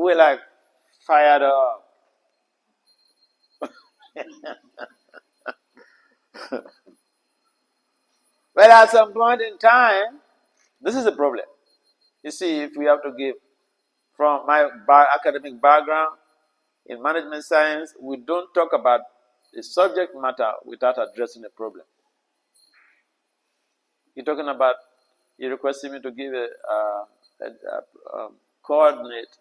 We're like fired up. But at some point in time, this is a problem. You see, if we have to give from my academic background in management science, we don't talk about the subject matter without addressing the problem. You're talking about, you're requesting me to give a coordinate,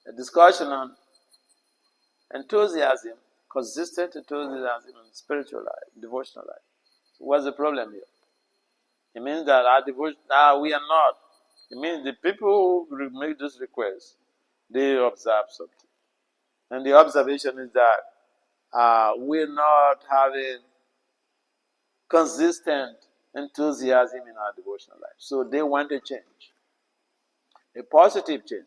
a discussion on enthusiasm, consistent enthusiasm in spiritual life, devotional life. So what's the problem here? It means that our devotion, we are not. It means the people who make this request, they observe something. And the observation is that we're not having consistent enthusiasm in our devotional life. So they want a change, a positive change.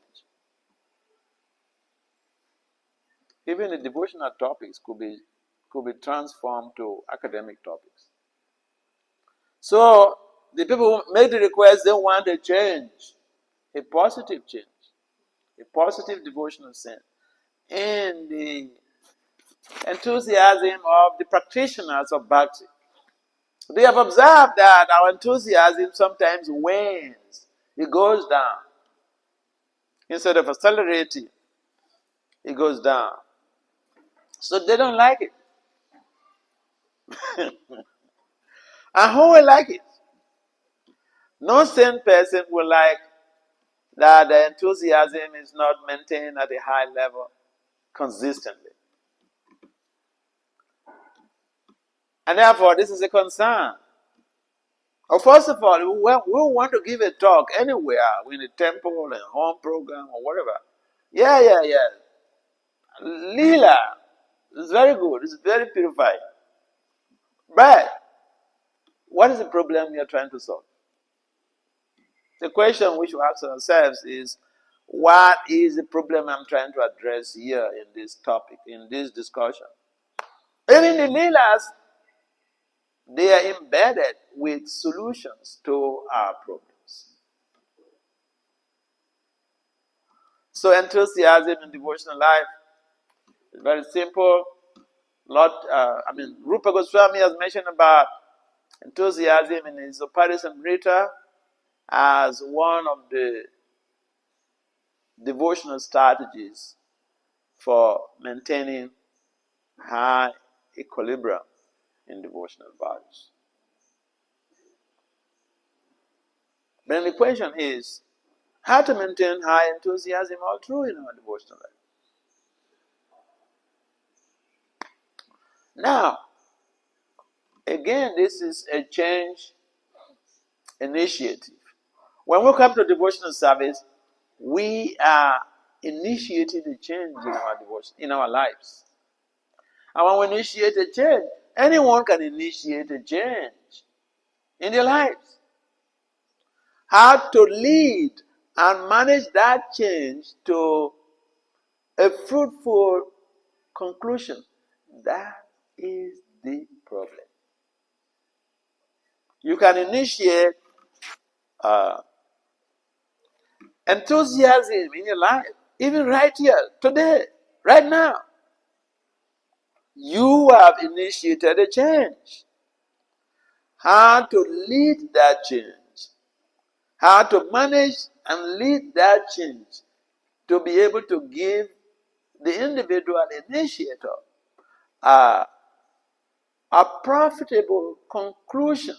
Even the devotional topics could be transformed to academic topics. So the people who make the request, they want a change, a positive change, a positive devotional sense, in the enthusiasm of the practitioners of bhakti. They have observed that our enthusiasm sometimes wanes, it goes down. Instead of accelerating, it goes down. So they don't like it. And who will like it? No sane person will like that the enthusiasm is not maintained at a high level consistently. And therefore, this is a concern. First of all, we want to give a talk anywhere, in a temple, a home program, or whatever. Yeah. Lila is very good, it's very purifying. But what is the problem we are trying to solve? The question which we ask ourselves is, what is the problem I'm trying to address here in this topic, in this discussion? Even the Leelas, they are embedded with solutions to our problems. So enthusiasm in devotional life is very simple. Rupa Goswami has mentioned about enthusiasm in his Upadesamrita as one of the devotional strategies for maintaining high equilibrium in devotional values. Then the question is, how to maintain high enthusiasm all through in our devotional life. Now, again, this is a change initiative. When we come to devotional service, we are initiating a change in our devotion, in our lives. And when we initiate a change, anyone can initiate a change in their lives. How to lead and manage that change to a fruitful conclusion, that is the problem. You can initiate enthusiasm in your life, even right here, today, right now. You have initiated a change. How to lead that change, how to manage and lead that change to be able to give the individual initiator a profitable conclusion.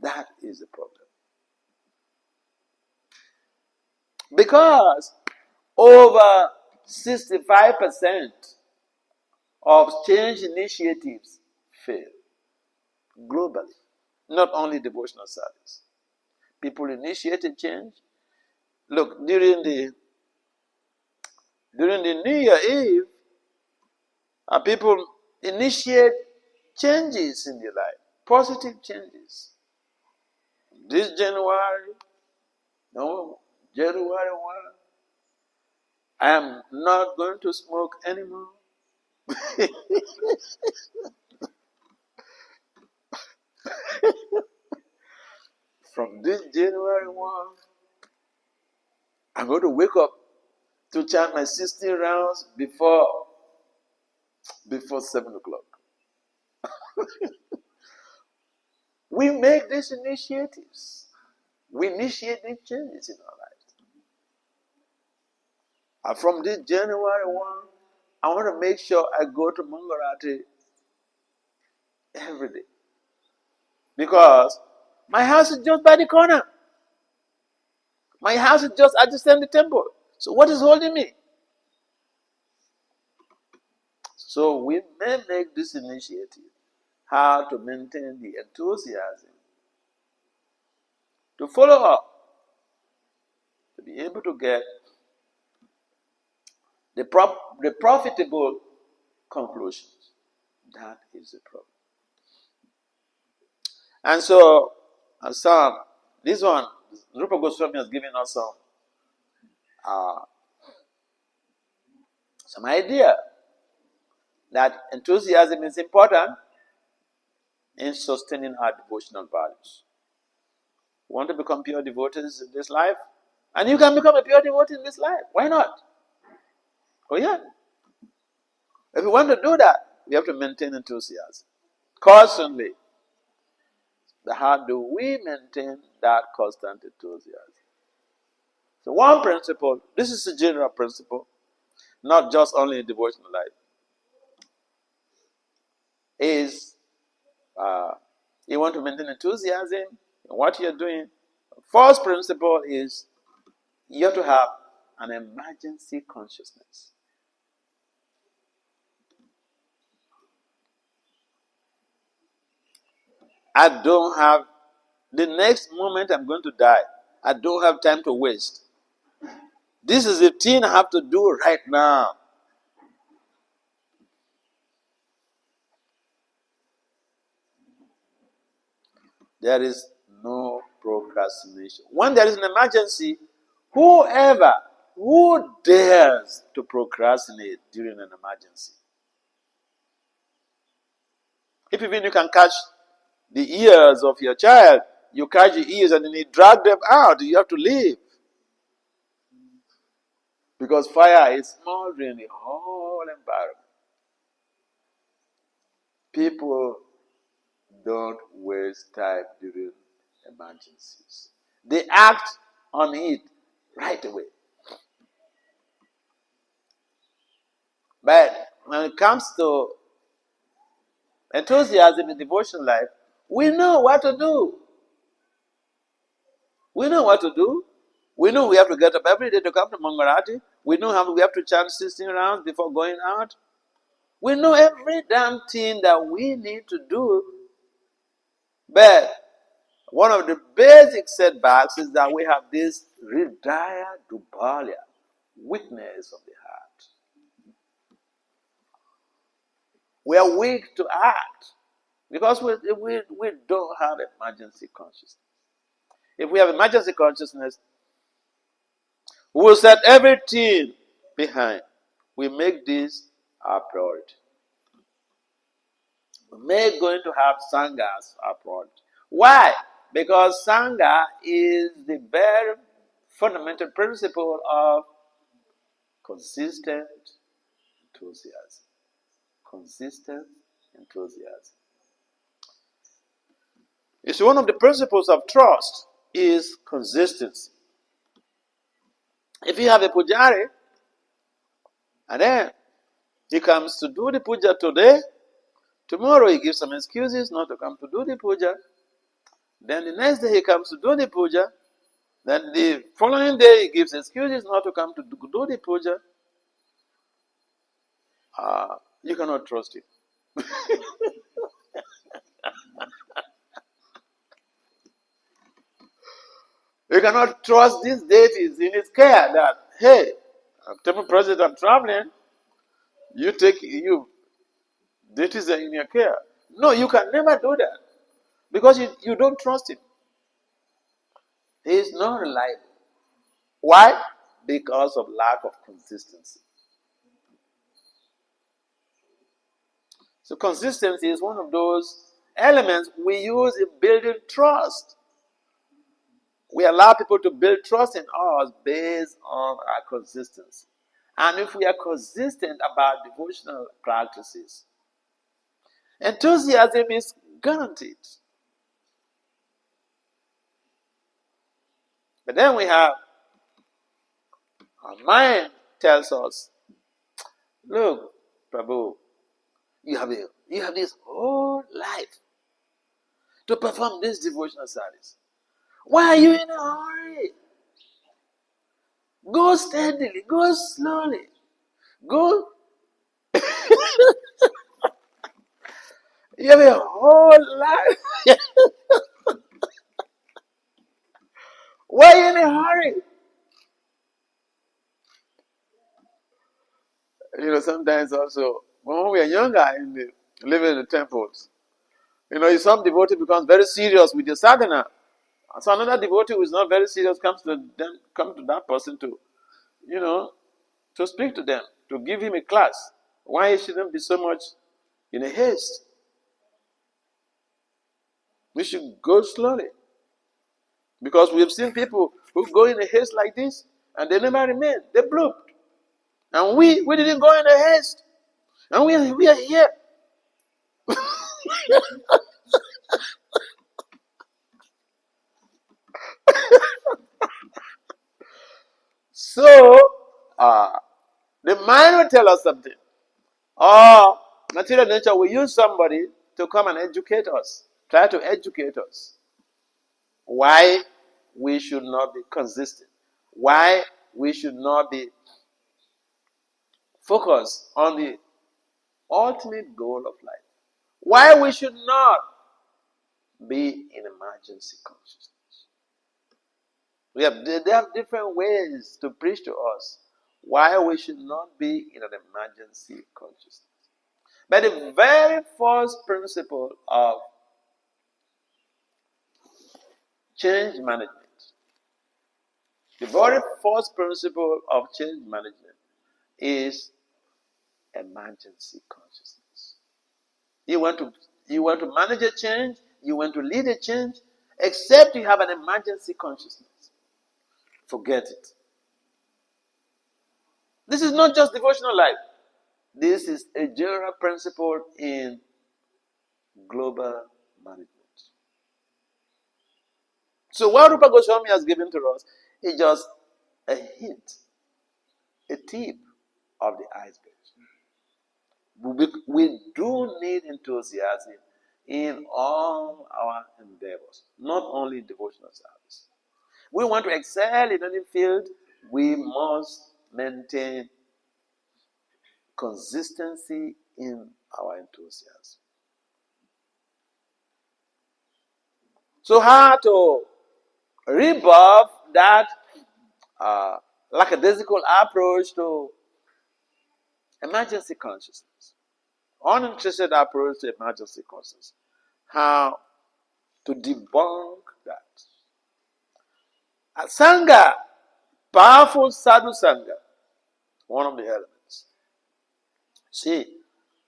That is the problem. Because over 65% of change initiatives fail globally, not only devotional service. People initiate a change. Look, during the New Year Eve, people initiate changes in their life, positive changes. This January 1, I am not going to smoke anymore. From this January 1, I'm going to wake up to chant my 16 rounds before 7 o'clock. We make these initiatives. We initiate these changes in our lives. And from this January 1, I want to make sure I go to Mangarati every day. Because my house is just by the corner. My house is just adjacent the temple. So what is holding me? So we may make this initiative how to maintain the enthusiasm, to follow up, to be able to get the profitable conclusions. That is the problem. And so, this one, Rupa Goswami has given us some idea that enthusiasm is important in sustaining our devotional values. We want to become pure devotees in this life, and you can become a pure devotee in this life. Why not? Oh yeah. If we want to do that, we have to maintain enthusiasm constantly. How do we maintain that constant enthusiasm? So one principle, this is a general principle, not just only in devotional life, is you want to maintain enthusiasm in what you're doing. First principle is you have to have an emergency consciousness. I don't have, the next moment I'm going to die, I don't have time to waste. This is the thing I have to do right now. There is no procrastination. When there is an emergency, who dares to procrastinate during an emergency? If even you can catch the ears of your child, you catch the ears and then you drag them out, you have to leave. Because fire is smoldering the whole environment. People don't waste time during emergencies. They act on it right away. But when it comes to enthusiasm in devotional life, we know what to do. We know what to do. We know we have to get up every day to come to Mangarati. We know how we have to chant 16 rounds before going out. We know every damn thing that we need to do. But one of the basic setbacks is that we have this hridaya dubalya, weakness of the heart. We are weak to act because we don't have emergency consciousness. If we have emergency consciousness, we will set everything behind. We make this our priority. We may going to have Sangha as our priority. Why? Because Sangha is the very fundamental principle of consistent enthusiasm. Consistent enthusiasm. You see, one of the principles of trust is consistency. If you have a pujari, and then he comes to do the puja today, tomorrow he gives some excuses not to come to do the puja, then the next day he comes to do the puja, then the following day he gives excuses not to come to do the puja, you cannot trust him. You cannot trust these deities in his care that, hey, temple president, I'm traveling, deities are in your care. No, you can never do that because you don't trust him. He is not reliable. Why? Because of lack of consistency. So consistency is one of those elements we use in building trust. We allow people to build trust in us based on our consistency. And if we are consistent about devotional practices, enthusiasm is guaranteed. But then we have our mind tells us, look, Prabhu, you have this whole life to perform this devotional service. Why are you in a hurry? Go steadily, go slowly, go. You have a whole life. Why are you in a hurry? Sometimes also, when we are younger living in the temples, some devotee becomes very serious with the sadhana. So another devotee who is not very serious comes to that person to speak to them, to give him a class. Why he shouldn't be so much in a haste. We should go slowly. Because we have seen people who go in a haste like this and they never remain. They bloop. And we didn't go in a haste. And we are here. So, the mind will tell us something. Or material nature will use somebody to come and educate us, try to educate us. Why we should not be consistent. Why we should not be focused on the ultimate goal of life. Why we should not be in emergency consciousness. They have different ways to preach to us why we should not be in an emergency consciousness. But the very first principle of change management, the very first principle of change management is emergency consciousness. You want to manage a change, you want to lead a change, except you have an emergency consciousness. Forget it. This is not just devotional life. This is a general principle in global management. So what Rupa Goswami has given to us is just a hint, a tip of the iceberg. We do need enthusiasm in all our endeavors, not only in devotional service. We want to excel in any field, we must maintain consistency in our enthusiasm. So how to rebuff that lackadaisical approach to emergency consciousness, uninterested approach to emergency consciousness? How to debunk that? Sangha, powerful sadhu sangha, one of the elements. See,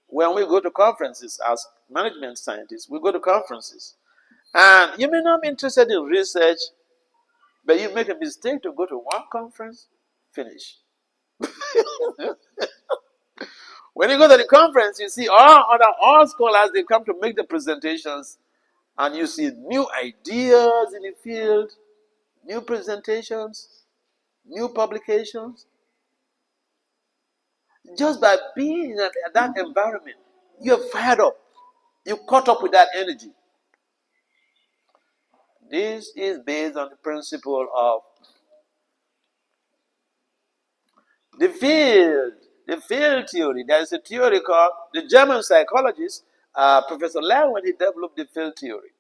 when we go to conferences as management scientists, we go to conferences, and you may not be interested in research, but you make a mistake to go to one conference, finish. When you go to the conference, you see all scholars, they come to make the presentations, and you see new ideas in the field, new presentations, new publications. Just by being in that environment, you're fired up. You caught up with that energy. This is based on the principle of the field theory. There is a theory called, the German psychologist, Professor Langen, he developed the field theory.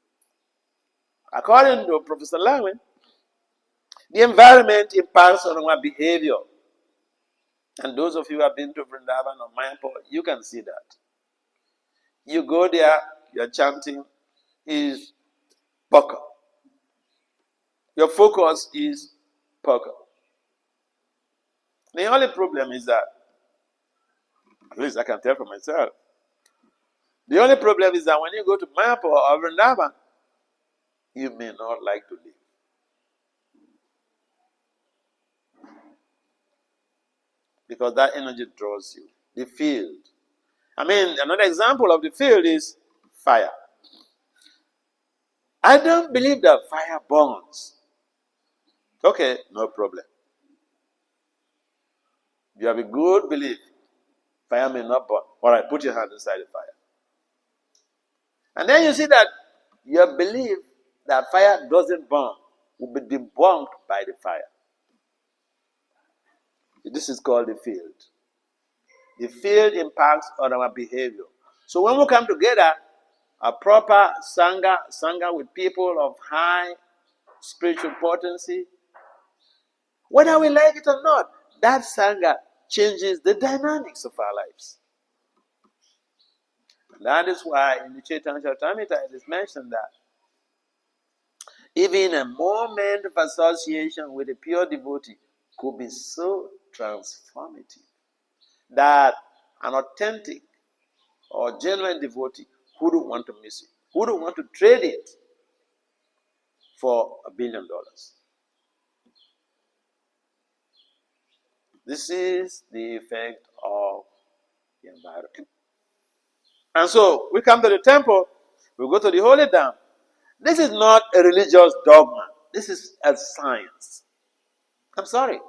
According to Professor Langen, the environment impacts on our behavior. And those of you who have been to Vrindavan or Mayapur, you can see that. You go there, your chanting is paka. Your focus is paka. The only problem is that, at least I can tell for myself, the only problem is that when you go to Mayapur or Vrindavan, you may not like to live. because that energy draws you. The field. Another example of the field is fire. I don't believe that fire burns. Okay, no problem. You have a good belief. Fire may not burn. All right, put your hand inside the fire. And then you see that your belief that fire doesn't burn will be debunked by the fire. This is called the field. The field impacts on our behavior. So when we come together, a proper sangha with people of high spiritual potency, whether we like it or not, that sangha changes the dynamics of our lives. That is why in the Chaitanya Charitamrita it is mentioned that even a moment of association with a pure devotee could be so transformative that an authentic or genuine devotee wouldn't want to miss it, wouldn't want to trade it for $1 billion. This is the effect of the environment. And so we come to the temple, we go to the holy dam. This is not a religious dogma. This is a science. I'm sorry.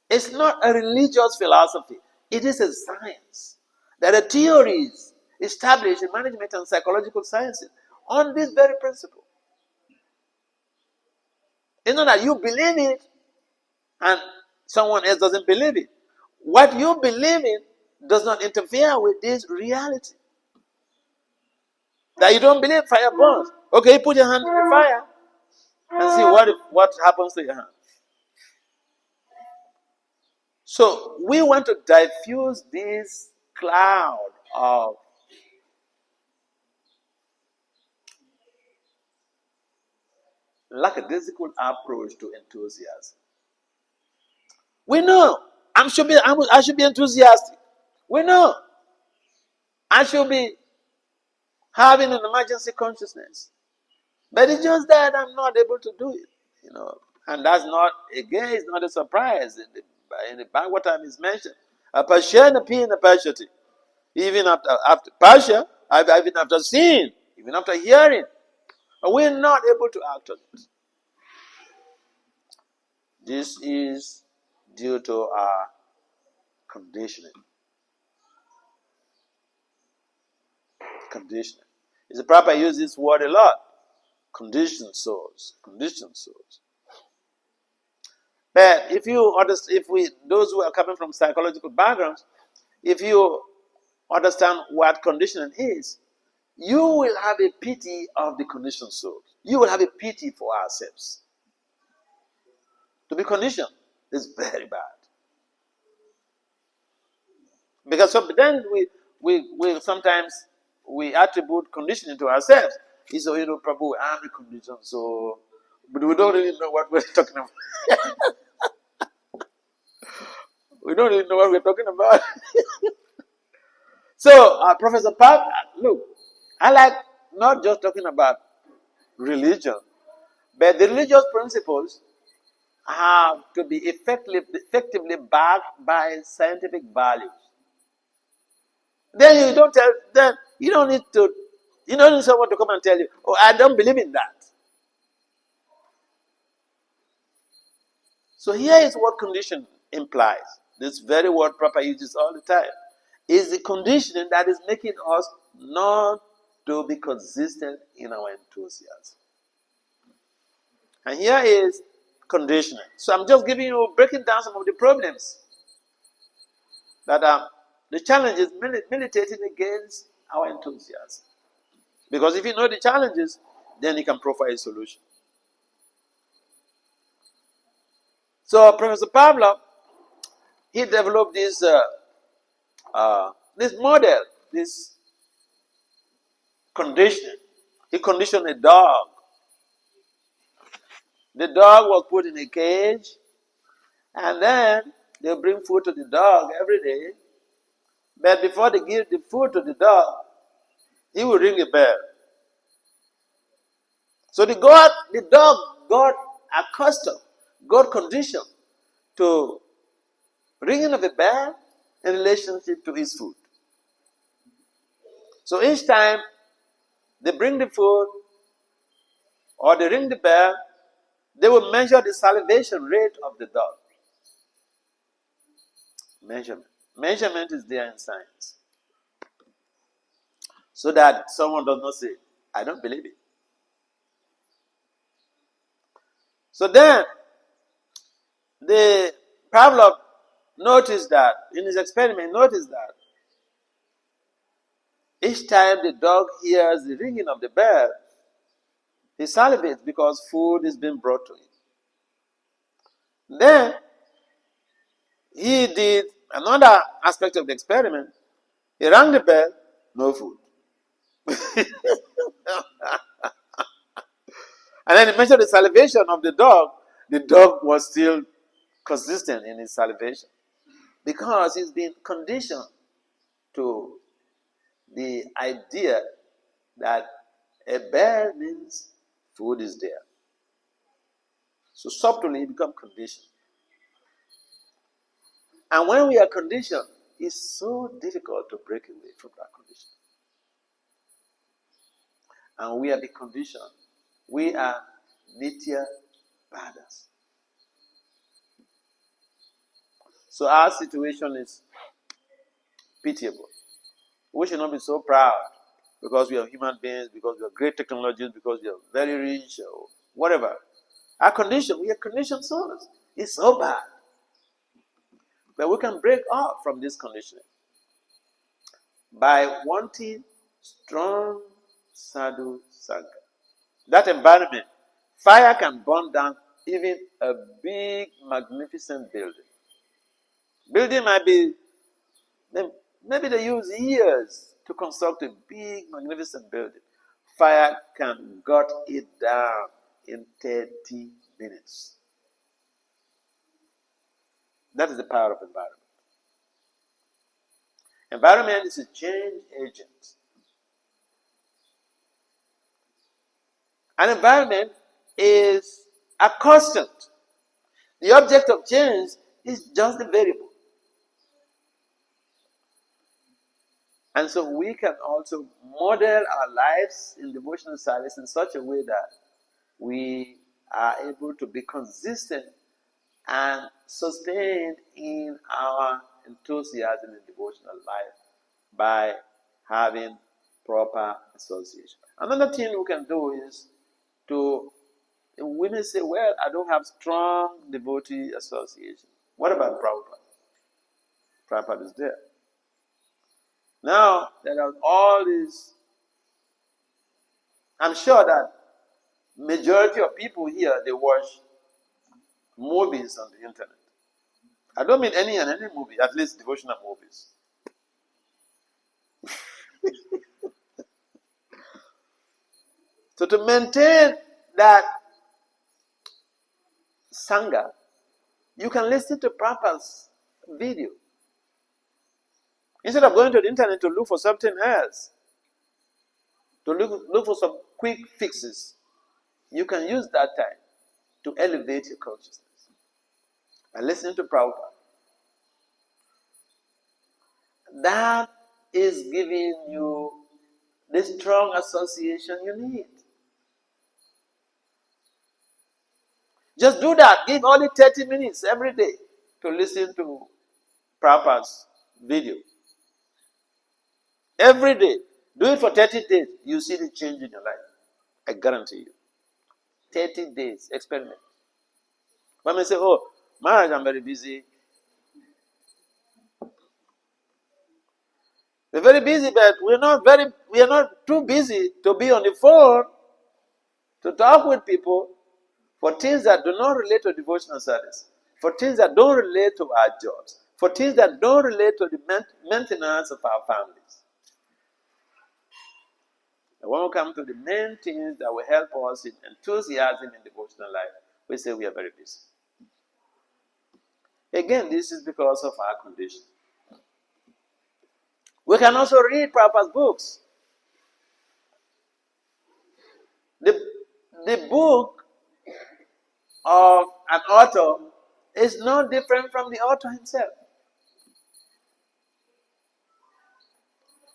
It's not a religious philosophy. It is a science. There are theories established in management and psychological sciences on this very principle. It's not that you believe it and someone else doesn't believe it. What you believe in does not interfere with this reality. That you don't believe fire burns. Okay, put your hand in the fire and see what happens to your hand. So we want to diffuse this cloud of lackadaisical approach to enthusiasm. We know I should be enthusiastic. We know I should be having an emergency consciousness. But it's just that I'm not able to do it. And that's not, again, it's not a surprise. In the Bhagavatam is mentioned. Even after Pasha, even after seeing, even after hearing, we're not able to act on it. This is due to our conditioning. Conditioning. The Prabhupada uses this word a lot. Conditioned souls. Conditioned souls. But those who are coming from psychological backgrounds, if you understand what conditioning is, you will have a pity of the conditioned souls. You will have a pity for ourselves. To be conditioned is very bad. Because then we sometimes attribute conditioning to ourselves. It's Prabhu, I'm conditioned, so, but we don't really know what we're talking about. We don't really know what we're talking about. So, Professor Park, look, I like not just talking about religion, but the religious principles have to be effectively backed by scientific values. Then you don't need someone to come and tell you, oh, I don't believe in that. So here is what condition implies. This very word Prabhupada uses all the time. Is the conditioning that is making us not to be consistent in our enthusiasm. And here is conditioning. So I'm just breaking down some of the problems that the challenges militating against our enthusiasm. Because if you know the challenges, then you can provide a solution. So Professor Pavlov, he developed this model, this conditioning. He conditioned a dog. The dog was put in a cage, and then they bring food to the dog every day. But before they give the food to the dog, he will ring a bell. So the dog got accustomed, got conditioned to ringing of a bell in relationship to his food. So each time they bring the food or they ring the bell, they will measure the salivation rate of the dog. Measurement. Measurement is there in science. So that someone does not say, I don't believe it. So then, the Pavlov noticed that, in his experiment, noticed that each time the dog hears the ringing of the bell, he salivates because food is being brought to him. Then, he did another aspect of the experiment. He rang the bell, no food. And then he measured the salivation of the dog. The dog was still consistent in his salivation because he's been conditioned to the idea that a bell means food is there. So subtly become conditioned. And when we are conditioned, it's so difficult to break away from that condition. And we are the conditioned. We are nitya badas. So our situation is pitiable. We should not be so proud because we are human beings, because we have great technologies, because we are very rich, or whatever. Our condition, we are conditioned souls. It's so bad. But we can break off from this conditioning by wanting strong sadhu sangha. That environment, fire can burn down even a big, magnificent building. Building might be, maybe they use years to construct a big, magnificent building. Fire can gut it down in 30 minutes. That is the power of environment. Environment is a change agent. An environment is a constant. The object of change is just the variable. And so we can also model our lives in devotional service in such a way that we are able to be consistent and sustained in our enthusiasm in devotional life by having proper association. Another thing we can do is to, women say, well, I don't have strong devotee association. What about Prabhupada? Prabhupada is there. Now, there are all these, I'm sure that majority of people here, they watch movies on the internet. I don't mean any movie, at least devotional movies. So to maintain that sangha, you can listen to Prabhupada's video. Instead of going to the internet to look for something else, to look for some quick fixes, you can use that time to elevate your consciousness. And listen to Prabhupada. That is giving you the strong association you need. Just do that. Give only 30 minutes every day to listen to Prabhupada's video. Every day. Do it for 30 days. You see the change in your life. I guarantee you. 30 days. Experiment. When I say, oh, Maharaj, I'm very busy. We're very busy, but we are not too busy to be on the phone to talk with people for things that do not relate to devotional service, for things that don't relate to our jobs, for things that don't relate to the maintenance of our families. And when we come to the main things that will help us in enthusiasm in devotional life, we say we are very busy. Again, this is because of our condition. We can also read Prabhupada's books. The book of an author is no different from the author himself.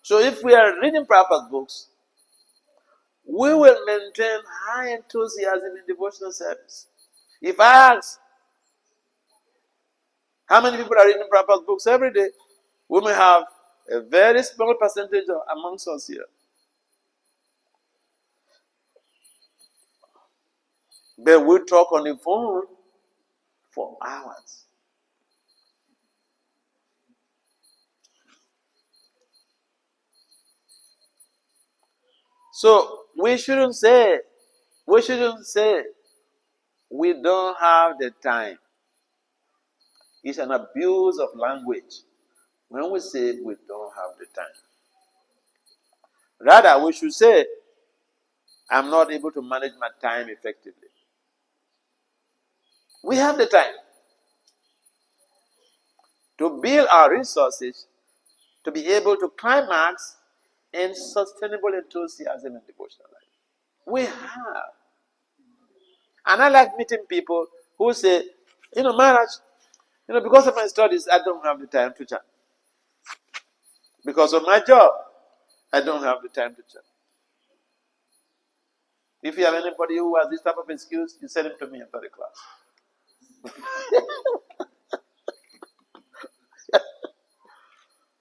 So if we are reading Prabhupada's books, we will maintain high enthusiasm in devotional service. If I ask, how many people are reading Prabhupada's books every day? We may have a very small percentage amongst us here. But we talk on the phone for hours. So we shouldn't say we don't have the time. It's an abuse of language when we say we don't have the time. Rather, we should say, I'm not able to manage my time effectively. We have the time to build our resources to be able to climax in sustainable enthusiasm in devotional life. We have. And I like meeting people who say, Maharaj, because of my studies, I don't have the time to chat. Because of my job, I don't have the time to chat. If you have anybody who has this type of excuse, you send him to me after the class.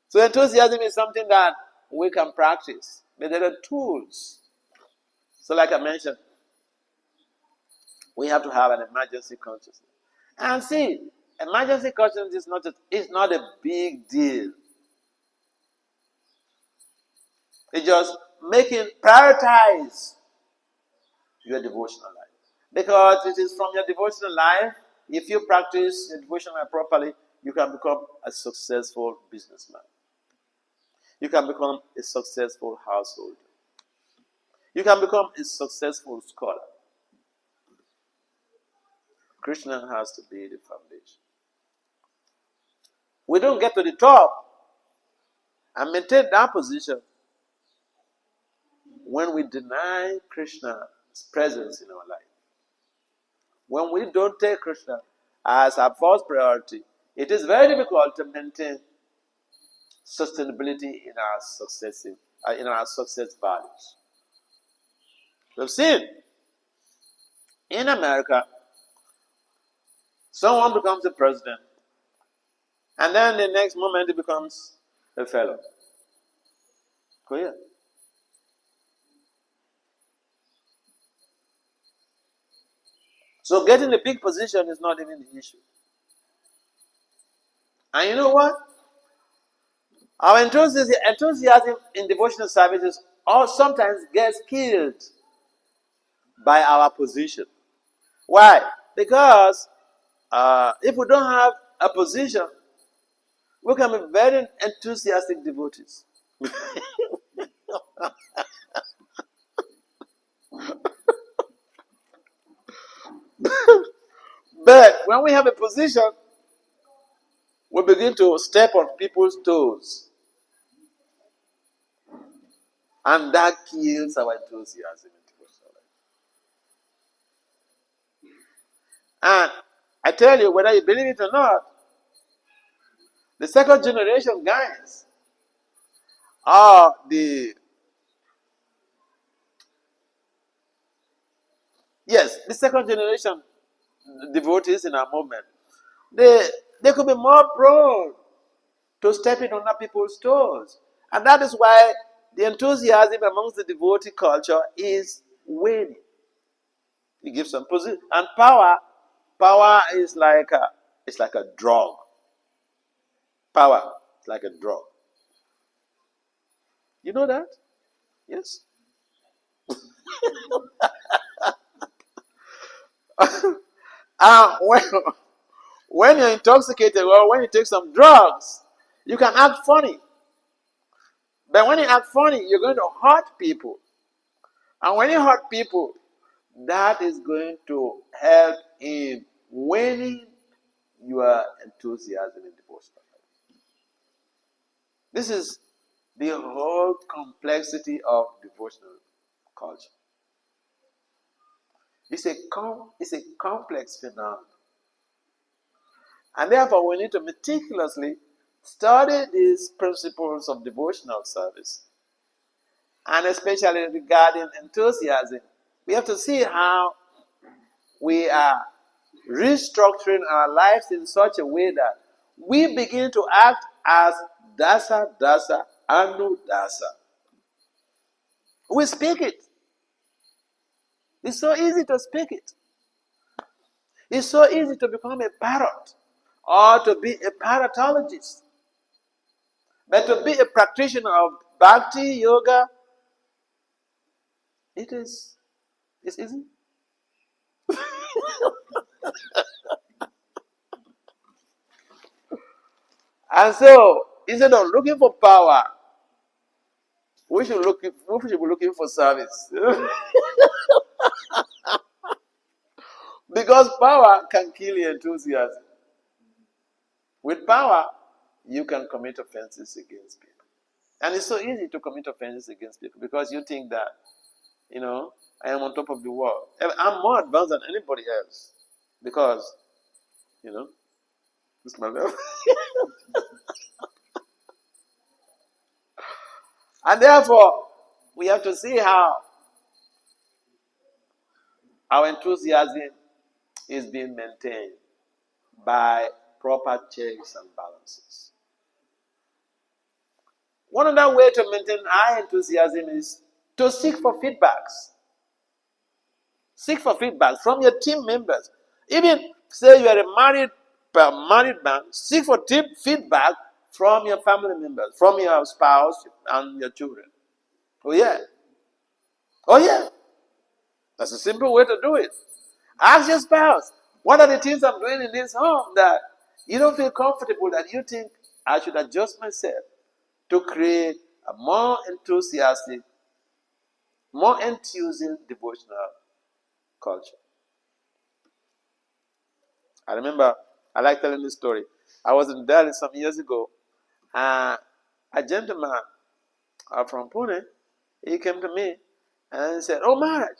So enthusiasm is something that we can practice, but there are tools. So like I mentioned, we have to have an emergency consciousness. And see, emergency consciousness is not a big deal. It's just prioritize your devotional life. Because it is from your devotional life, if you practice your devotional life properly, you can become a successful businessman. You can become a successful householder. You can become a successful scholar. Krishna has to be the foundation. We don't get to the top and maintain that position when we deny Krishna's presence in our life. When we don't take Krishna as our first priority, it is very difficult to maintain sustainability in our success values. We've seen in America, someone becomes a president, and then the next moment he becomes a fellow. Clear? So getting a big position is not even the issue. And you know what? Our enthusiasm in devotional services sometimes gets killed by our position. Why? Because if we don't have a position, we can be very enthusiastic devotees. But when we have a position, we begin to step on people's toes. And that kills our enthusiasm in devotional life. And I tell you, whether you believe it or not, the second generation guys are the second generation devotees in our movement. They could be more prone to stepping on other people's toes. And that is why the enthusiasm amongst the devotee culture is waning. It gives some position. And power is like a drug. Power is like a drug. You know that? Yes. When you're intoxicated or when you take some drugs, you can act funny. But when you act funny, you're going to hurt people. And when you hurt people, that is going to help in waning your enthusiasm in devotional life. This is the whole complexity of devotional culture. It's a complex phenomenon. And therefore, we need to meticulously study these principles of devotional service, and especially regarding enthusiasm, we have to see how we are restructuring our lives in such a way that we begin to act as dasa dasa anu dasa. We speak it. It's so easy to speak it. It's so easy to become a parrot or to be a parrotologist. But to be a practitioner of bhakti yoga, it's easy. And so, instead of looking for power, we should be looking for service. Because power can kill your enthusiasm. With power, you can commit offenses against people. And it's so easy to commit offenses against people because you think that, I am on top of the world. I'm more advanced than anybody else because, it's my level. And therefore, we have to see how our enthusiasm is being maintained by proper checks and balances. One other way to maintain high enthusiasm is to seek for feedbacks. Seek for feedback from your team members. Even say you are a married man, seek for feedback from your family members, from your spouse and your children. Oh yeah. Oh yeah. That's a simple way to do it. Ask your spouse, what are the things I'm doing in this home that you don't feel comfortable, that you think I should adjust myself to create a more enthusiastic, more enthusing devotional culture. I remember, I like telling this story. I was in Delhi some years ago. A gentleman from Pune, he came to me and he said, "Oh, Maharaj,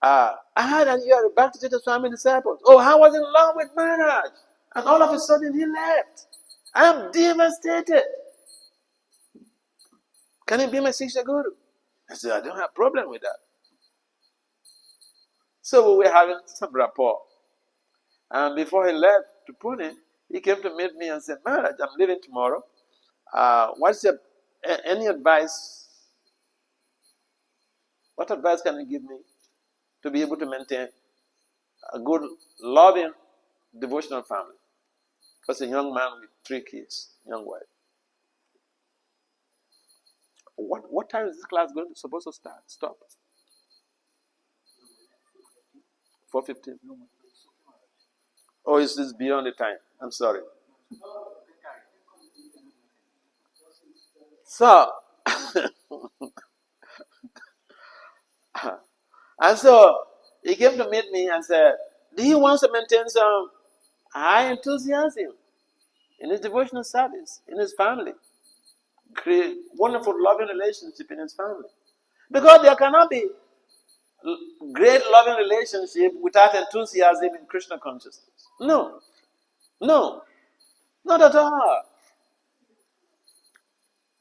I heard that you are back to the Swami disciples. Oh, I was in love with Maharaj. And all of a sudden he left. I am devastated. Can you be my Siksha Guru?" I said, "I don't have a problem with that." So we were having some rapport. And before he left to Pune, he came to meet me and said, "Maharaj, I'm leaving tomorrow. What's your any advice? What advice can you give me to be able to maintain a good, loving, devotional family?" Because a young man with 3 kids, young wife. What time is this class supposed to start? Stop. 4:15. Oh, it's beyond the time. I'm sorry. So, and so he came to meet me and said, "Do he want to maintain some high enthusiasm in his devotional service, in his family? Create wonderful, loving relationship in his family. Because there cannot be great, loving relationship without enthusiasm in Krishna consciousness. No, not at all.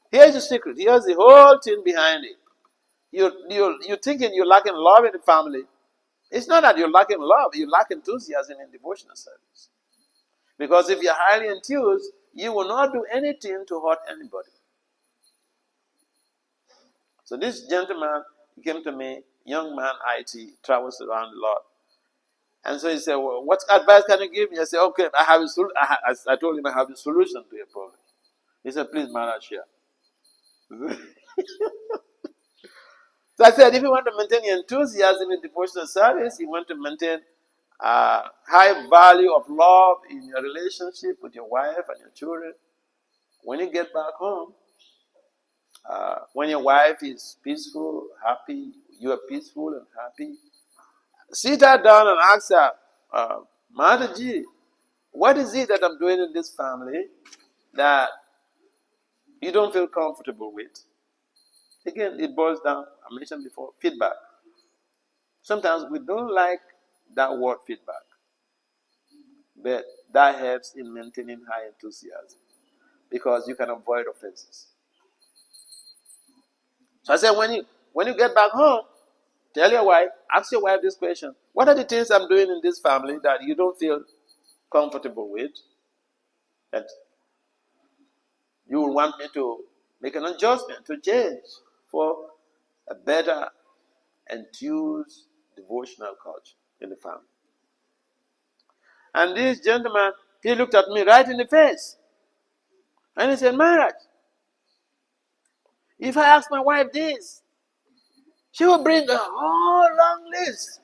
Here's the secret. Here's the whole thing behind it. You're thinking you're lacking love in the family. It's not that you're lacking love. You lack enthusiasm in devotional service. Because if you're highly enthused, you will not do anything to hurt anybody. So this gentleman, he came to me, young man, IT, travels around a lot. And so he said, "Well, what advice can you give me?" I said, "Okay, I told him I have a solution to your problem." He said, "Please, Maharaj, share." So I said, if you want to maintain your enthusiasm in devotional service, you want to maintain a high value of love in your relationship with your wife and your children, when you get back home, when your wife is peaceful, happy, you are peaceful and happy, sit her down and ask her, "Mataji, what is it that I'm doing in this family that you don't feel comfortable with?" Again, it boils down, I mentioned before, feedback. Sometimes we don't like that word feedback, but that helps in maintaining high enthusiasm. because you can avoid offenses. So I said, when you get back home, tell your wife, ask your wife this question: what are the things I'm doing in this family that you don't feel comfortable with, that you will want me to make an adjustment, to change for a better enthused devotional culture in the family? And this gentleman, he looked at me right in the face. And he said, Maharaj, if I ask my wife this, she will bring a whole long list.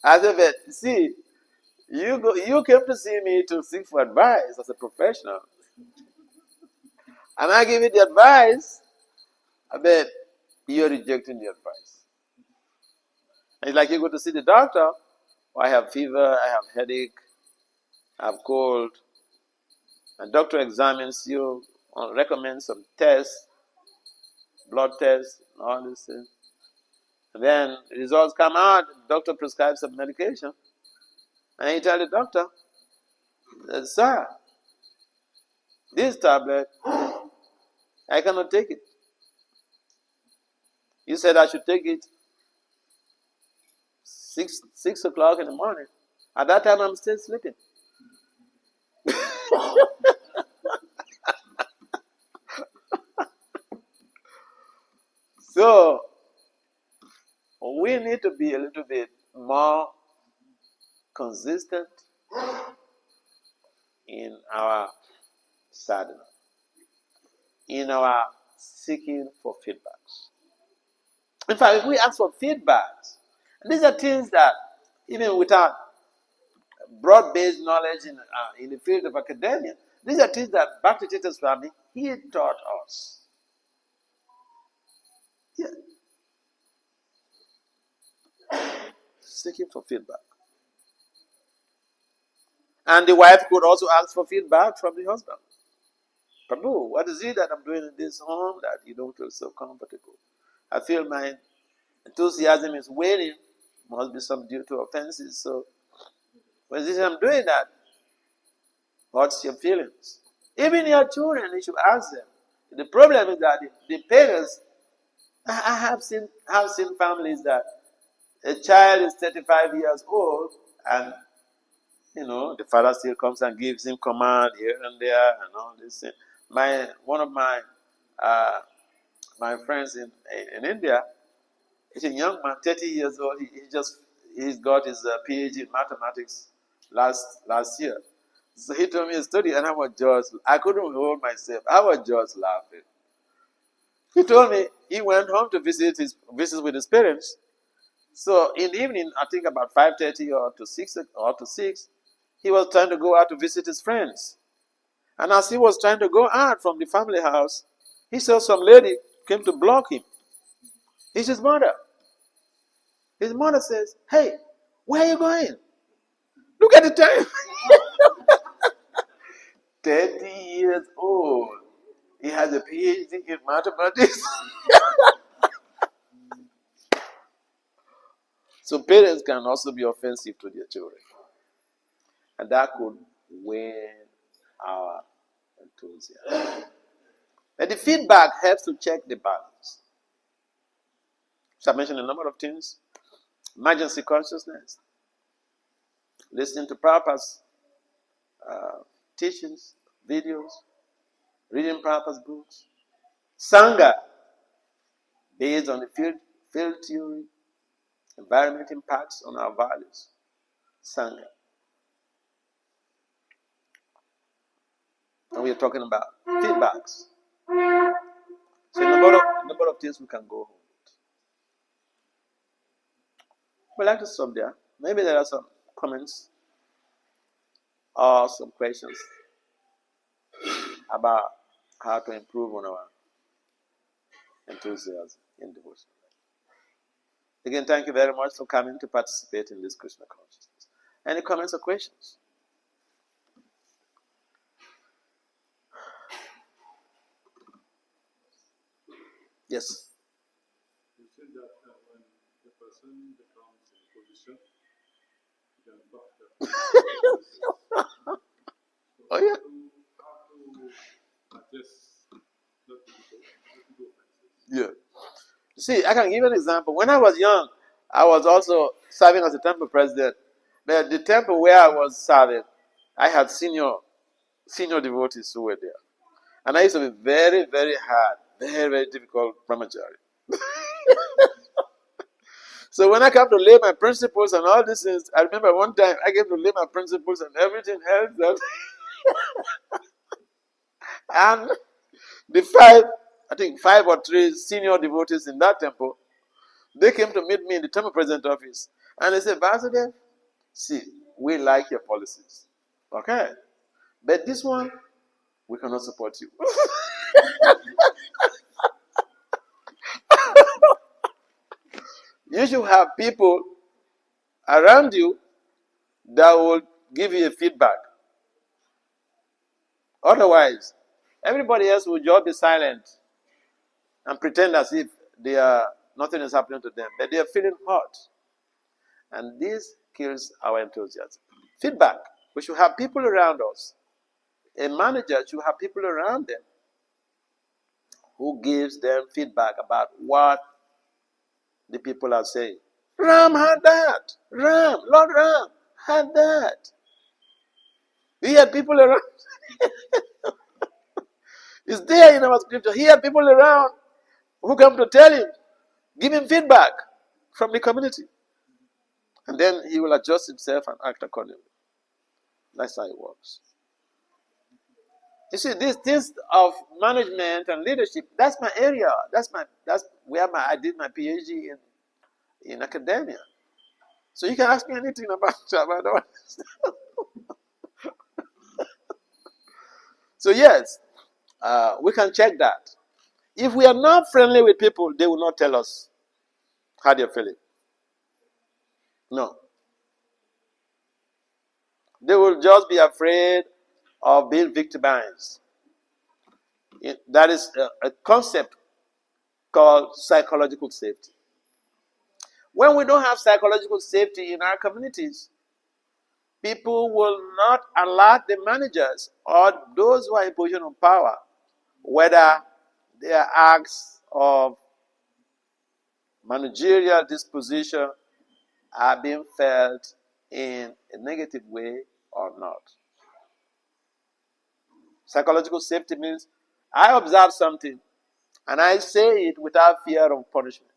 I said, but see, you came to see me to seek for advice as a professional. And I give you the advice, I bet you're rejecting the advice. And it's like you go to see the doctor, I have fever, I have headache, I have cold, and doctor examines you, recommends some tests, blood tests, and all these things. And then the results come out, the doctor prescribes some medication, and you tell the doctor, sir, this tablet, I cannot take it. You said I should take it 6 o'clock in the morning. At that time, I'm still sleeping. So, we need to be a little bit more consistent in our sadhana, in our seeking for feedbacks. In fact, if we ask for feedbacks, these are things that, even without broad-based knowledge in the field of academia, these are things that Bhakti Swami, he taught us. Yeah. Seeking for feedback. And the wife could also ask for feedback from the husband. Prabhu, what is it that I'm doing in this home that you don't feel so comfortable? I feel my enthusiasm is waning. Must be some due to offenses. So, when I'm doing that, what's your feelings? Even your children, you should ask them. The problem is that the parents, I have seen families that a child is 35 years old, and the father still comes and gives him command here and there and all this. One of my friends in India, he's a young man, 30 years old. He's got his PhD in mathematics last year. So he told me a story, and I couldn't hold myself. I was just laughing. He told me he went home to visit with his parents. So in the evening, I think about 5:30 or to 6, he was trying to go out to visit his friends. And as he was trying to go out from the family house, he saw some lady came to block him. It's his mother. His mother says, "Hey, where are you going? Look at the time." 30 years old. He has a PhD in mathematics. So parents can also be offensive to their children. And that could wane our enthusiasm. And the feedback helps to check the balance. So I mentioned a number of things. Emergency consciousness. Listening to Prabhupada's teachings, videos. Reading Prabhupada's books. Sangha, based on the field theory. Environment impacts on our values. Sangha. And we are talking about feedbacks. So a number of things we can go home with. We'd like to stop there. Maybe there are some comments or some questions about how to improve on our enthusiasm in devotion. Again, thank you very much for coming to participate in this Krishna consciousness. Any comments or questions? Yes. You said that when the person becomes in a position, then See, I can give you an example. When I was young, I was also serving as a temple president. But the temple where I was serving, I had senior devotees who were there. And I used to be very, very hard, very, very difficult brahmachari. So when I come to lay my principles and all these things, I remember one time I came to lay my principles and everything else. And the five or three senior devotees in that temple, they came to meet me in the temple president office. And they said, Vasudev, see, we like your policies. Okay. But this one, we cannot support you. You should have people around you that will give you a feedback. Otherwise, everybody else will just be silent and pretend as if nothing is happening to them. But they are feeling hot. And this kills our enthusiasm. Feedback. We should have people around us. A manager should have people around them who gives them feedback about what the people are saying. Ram had that. Lord Ram had that. He had people around. It's there in our scripture. He had people around who come to tell him, give him feedback from the community. And then he will adjust himself and act accordingly. That's how it works. You see, this of management and leadership, that's my area. That's where I did my PhD in academia. So you can ask me anything about all this. So yes, we can check that. If we are not friendly with people, they will not tell us how they're feeling. No. They will just be afraid of being victimized. That is a concept called psychological safety. When we don't have psychological safety in our communities, people will not alert the managers or those who are in position of power, whether their acts of managerial disposition are being felt in a negative way or not. Psychological safety means I observe something and I say it without fear of punishment.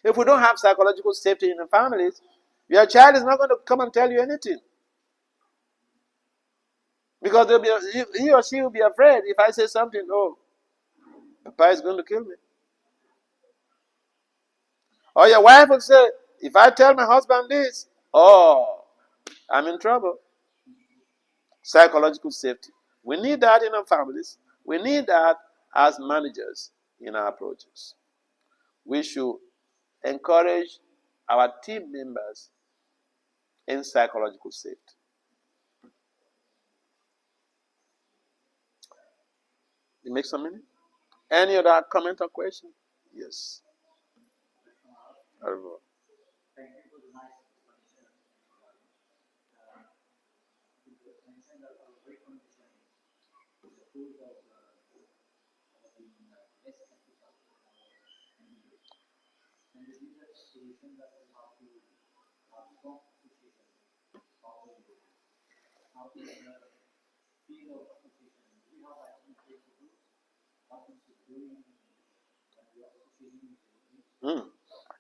If we don't have psychological safety in the families, your child is not going to come and tell you anything. Because he or she will be afraid if I say something, oh, Papa is going to kill me. Or your wife will say, if I tell my husband this, oh, I'm in trouble. Psychological safety. We need that in our families. We need that as managers in our approaches. We should encourage our team members in psychological safety. It makes some meaning? Any other comment or question? Yes. Arvo.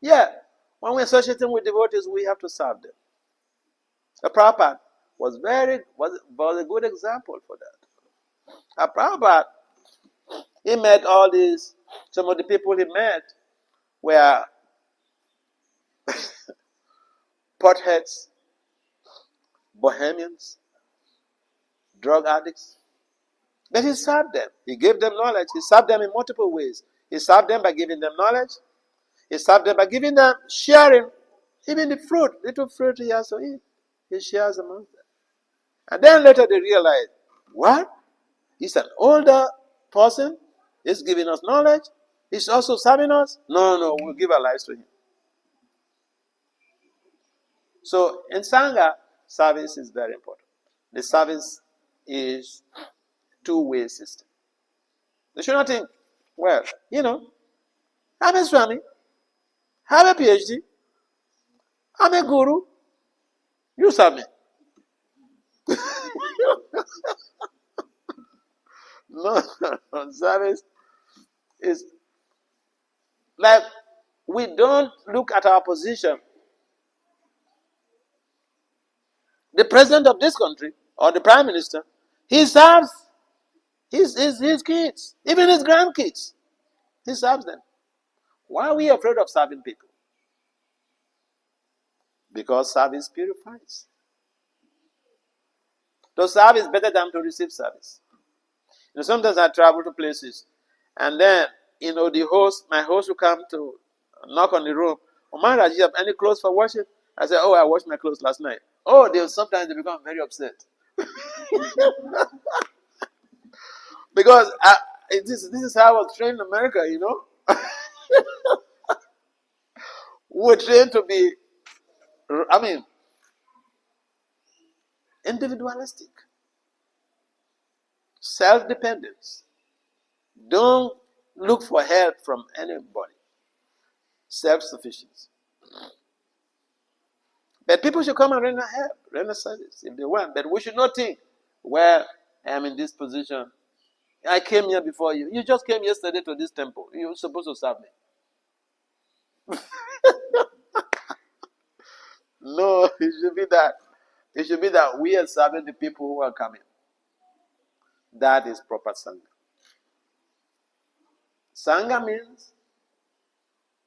Yeah, when we're associating with devotees, we have to serve them. The Prabhupada was a good example for that. Prabhupada, he met some of the people he met were potheads, bohemians, drug addicts. But he served them. He gave them knowledge. He served them in multiple ways. He served them by giving them knowledge. He served them by giving them, sharing, even the fruit, little fruit he has to eat. He shares among them. And then later they realize, what? He's an older person. He's giving us knowledge. He's also serving us. No, we'll give our lives to him. So in Sangha, service is very important. The service is two-way system. They should not think, well, I'm a Swami. I have a PhD. I'm a guru. You serve me. No, service is like we don't look at our position. The president of this country or the prime minister, he serves his kids, even his grandkids. He serves them. Why are we afraid of serving people? Because service purifies. To serve is better than to receive service. Sometimes I travel to places, and then my host will come to knock on the room. Oh, Maharaj, do you have any clothes for washing? I say, oh, I washed my clothes last night. Oh, sometimes they become very upset because this is how I was trained in America. We're trained to be, individualistic, self-dependence. Don't look for help from anybody. Self-sufficiency. But people should come and render help, render service if they want. But we should not think, well, I am in this position. I came here before you. You just came yesterday to this temple. You're supposed to serve me. No, it should be that. It should be that we are serving the people who are coming. That is proper Sangha. Sangha means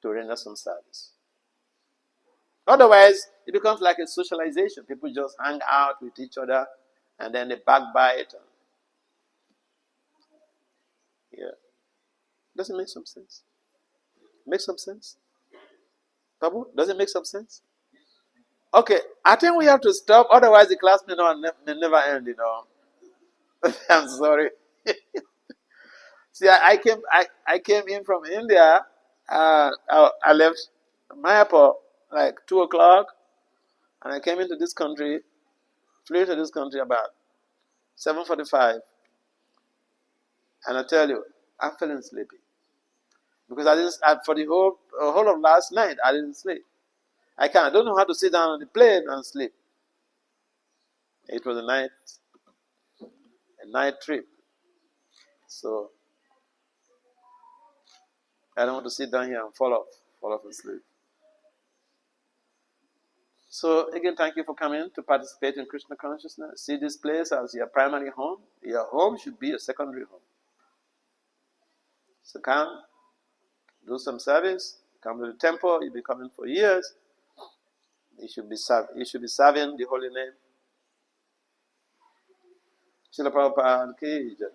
to render some service. Otherwise, it becomes like a socialization. People just hang out with each other and then they backbite. Yeah. Does it make some sense? Make some sense? Babu, does it make some sense? Okay, I think we have to stop. Otherwise, the class may never end. I'm sorry. See, I came in from India. I left Mayapur like 2 o'clock, and I came into this country. Flew to this country about 7:45, and I tell you, I'm feeling sleepy because for the whole of last night I didn't sleep. I don't know how to sit down on the plane and sleep. It was a night trip, so I don't want to sit down here and fall off asleep. So again, thank you for coming to participate in Krishna consciousness. See this place as your primary home. Your home should be a secondary home. So come, do some service, come to the temple. You'll be coming for years. You should be serving the holy name. Srila Prabhupada ki jai.